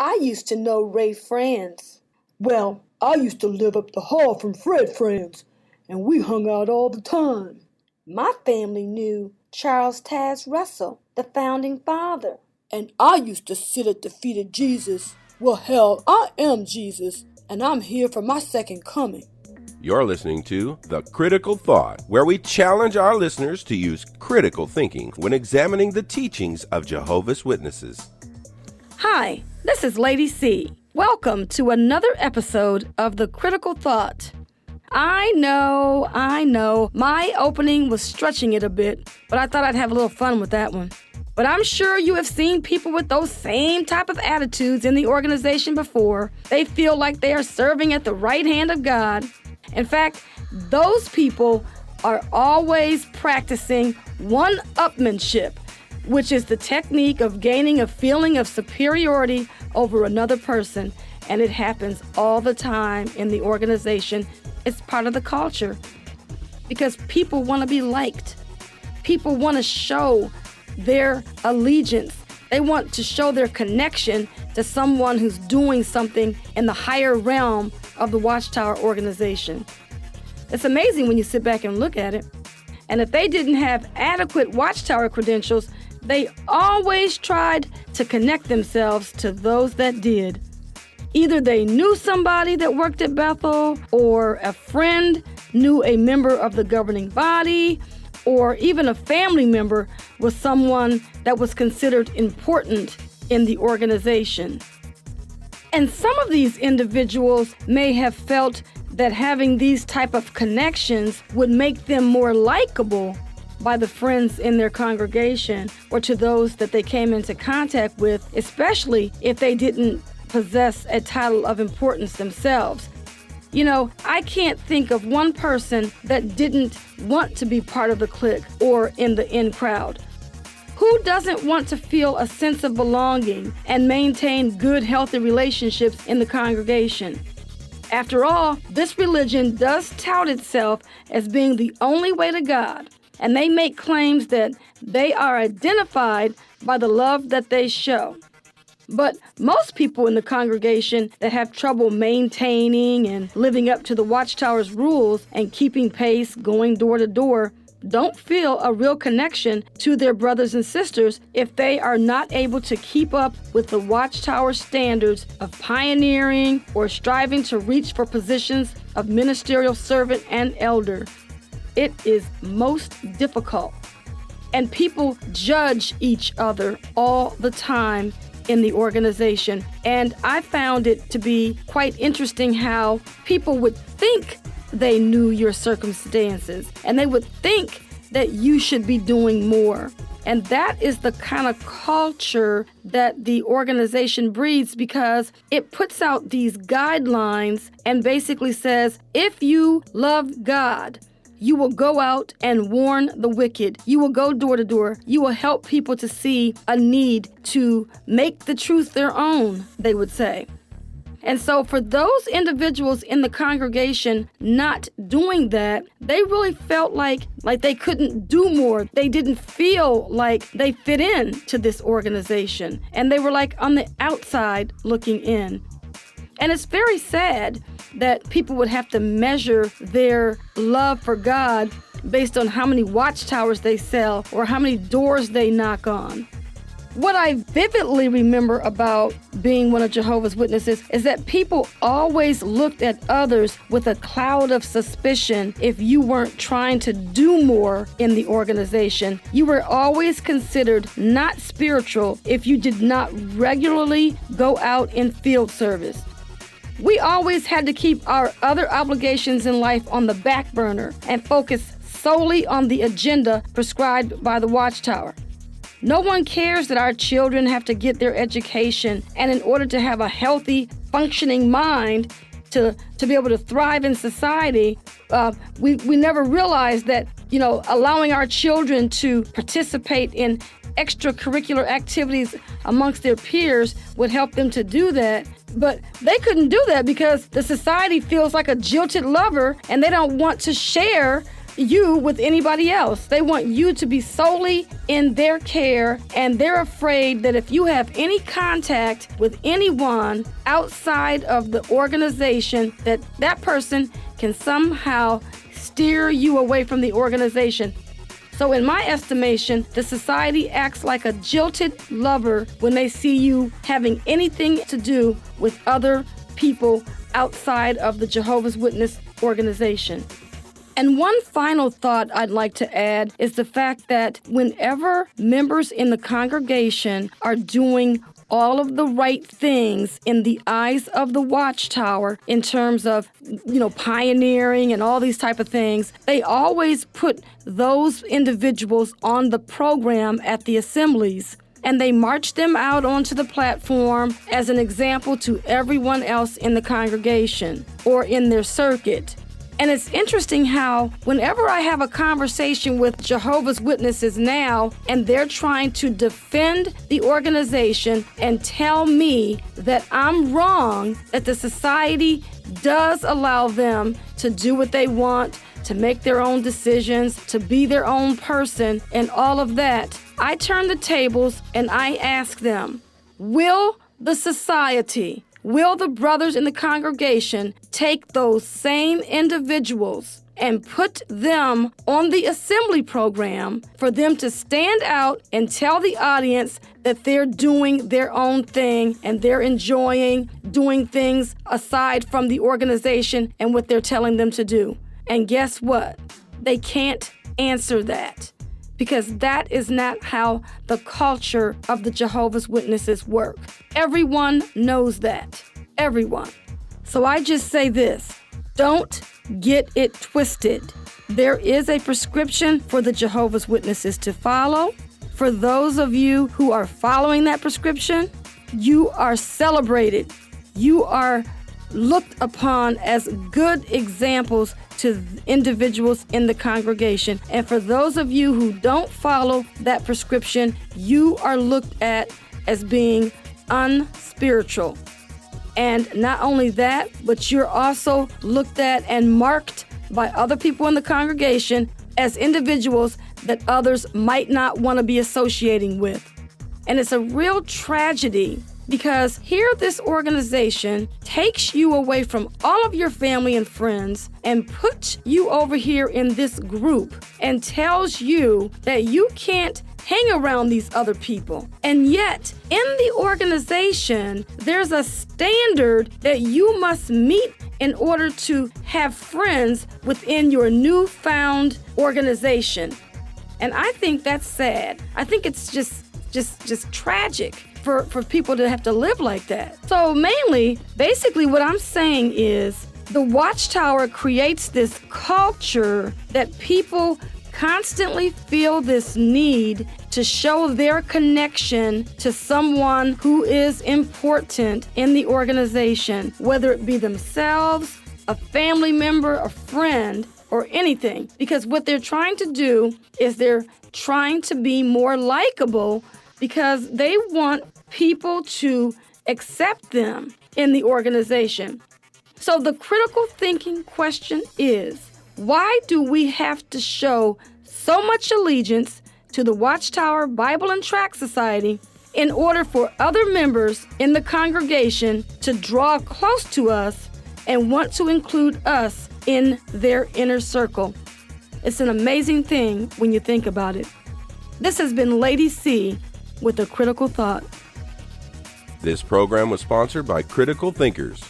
I used to know Ray Franz. Well, I used to live up the hall from Fred Franz, and we hung out all the time. My family knew Charles Taze Russell, the founding father. And I used to sit at the feet of Jesus. Well, hell, I am Jesus, and I'm here for my second coming. You're listening to The Critical Thought, where we challenge our listeners to use critical thinking when examining the teachings of Jehovah's Witnesses. Hi, this is Lady C. Welcome to another episode of The Critical Thought. I know, my opening was stretching it a bit, but I thought I'd have a little fun with that one. But I'm sure you have seen people with those same type of attitudes in the organization before. They feel like they are serving at the right hand of God. In fact, those people are always practicing one-upmanship, which is the technique of gaining a feeling of superiority over another person. And it happens all the time in the organization. It's part of the culture because people want to be liked. People want to show their allegiance. They want to show their connection to someone who's doing something in the higher realm of the Watchtower organization. It's amazing when you sit back and look at it. And if they didn't have adequate Watchtower credentials, they always tried to connect themselves to those that did. Either they knew somebody that worked at Bethel, or a friend knew a member of the governing body, or even a family member was someone that was considered important in the organization. And some of these individuals may have felt that having these type of connections would make them more likable by the friends in their congregation or to those that they came into contact with, especially if they didn't possess a title of importance themselves. You know, I can't think of one person that didn't want to be part of the clique or in the in crowd. Who doesn't want to feel a sense of belonging and maintain good, healthy relationships in the congregation? After all, this religion does tout itself as being the only way to God, and they make claims that they are identified by the love that they show. But most people in the congregation that have trouble maintaining and living up to the Watchtower's rules and keeping pace, going door to door, don't feel a real connection to their brothers and sisters if they are not able to keep up with the Watchtower standards of pioneering or striving to reach for positions of ministerial servant and elder. It is most difficult. And people judge each other all the time in the organization. And I found it to be quite interesting how people would think they knew your circumstances and they would think that you should be doing more. And that is the kind of culture that the organization breeds because it puts out these guidelines and basically says, if you love God, you will go out and warn the wicked. You will go door to door. You will help people to see a need to make the truth their own, they would say. And so for those individuals in the congregation not doing that, they really felt like they couldn't do more. They didn't feel like they fit in to this organization. And they were like on the outside looking in. And it's very sad that people would have to measure their love for God based on how many watchtowers they sell or how many doors they knock on. What I vividly remember about being one of Jehovah's Witnesses is that people always looked at others with a cloud of suspicion if you weren't trying to do more in the organization. You were always considered not spiritual if you did not regularly go out in field service. We always had to keep our other obligations in life on the back burner and focus solely on the agenda prescribed by the Watchtower. No one cares that our children have to get their education, and in order to have a healthy, functioning mind to be able to thrive in society, we never realized that, allowing our children to participate in extracurricular activities amongst their peers would help them to do that. But they couldn't do that because the society feels like a jilted lover and they don't want to share you with anybody else. They want you to be solely in their care, and they're afraid that if you have any contact with anyone outside of the organization, that person can somehow steer you away from the organization. So in my estimation, the society acts like a jilted lover when they see you having anything to do with other people outside of the Jehovah's Witness organization. And one final thought I'd like to add is the fact that whenever members in the congregation are doing all of the right things in the eyes of the Watchtower in terms of, pioneering and all these type of things, they always put those individuals on the program at the assemblies. And they march them out onto the platform as an example to everyone else in the congregation or in their circuit. And it's interesting how whenever I have a conversation with Jehovah's Witnesses now, and they're trying to defend the organization and tell me that I'm wrong, that the society does allow them to do what they want, to make their own decisions, to be their own person, and all of that, I turn the tables and I ask them, will the society, will the brothers in the congregation take those same individuals and put them on the assembly program for them to stand out and tell the audience that they're doing their own thing and they're enjoying doing things aside from the organization and what they're telling them to do? And guess what? They can't answer that, because that is not how the culture of the Jehovah's Witnesses work. Everyone knows that. Everyone. So I just say this. Don't get it twisted. There is a prescription for the Jehovah's Witnesses to follow. For those of you who are following that prescription, you are celebrated. You are looked upon as good examples to individuals in the congregation. And for those of you who don't follow that prescription, you are looked at as being unspiritual. And not only that, but you're also looked at and marked by other people in the congregation as individuals that others might not want to be associating with. And it's a real tragedy, because here this organization takes you away from all of your family and friends and puts you over here in this group and tells you that you can't hang around these other people. And yet, in the organization, there's a standard that you must meet in order to have friends within your newfound organization. And I think that's sad. I think it's just tragic for people to have to live like that. So basically what I'm saying is the Watchtower creates this culture that people constantly feel this need to show their connection to someone who is important in the organization, whether it be themselves, a family member, a friend, or anything. Because what they're trying to do is they're trying to be more likable, because they want people to accept them in the organization. So the critical thinking question is, why do we have to show so much allegiance to the Watchtower Bible and Tract Society in order for other members in the congregation to draw close to us and want to include us in their inner circle? It's an amazing thing when you think about it. This has been Lady C with a critical thought. This program was sponsored by Critical Thinkers.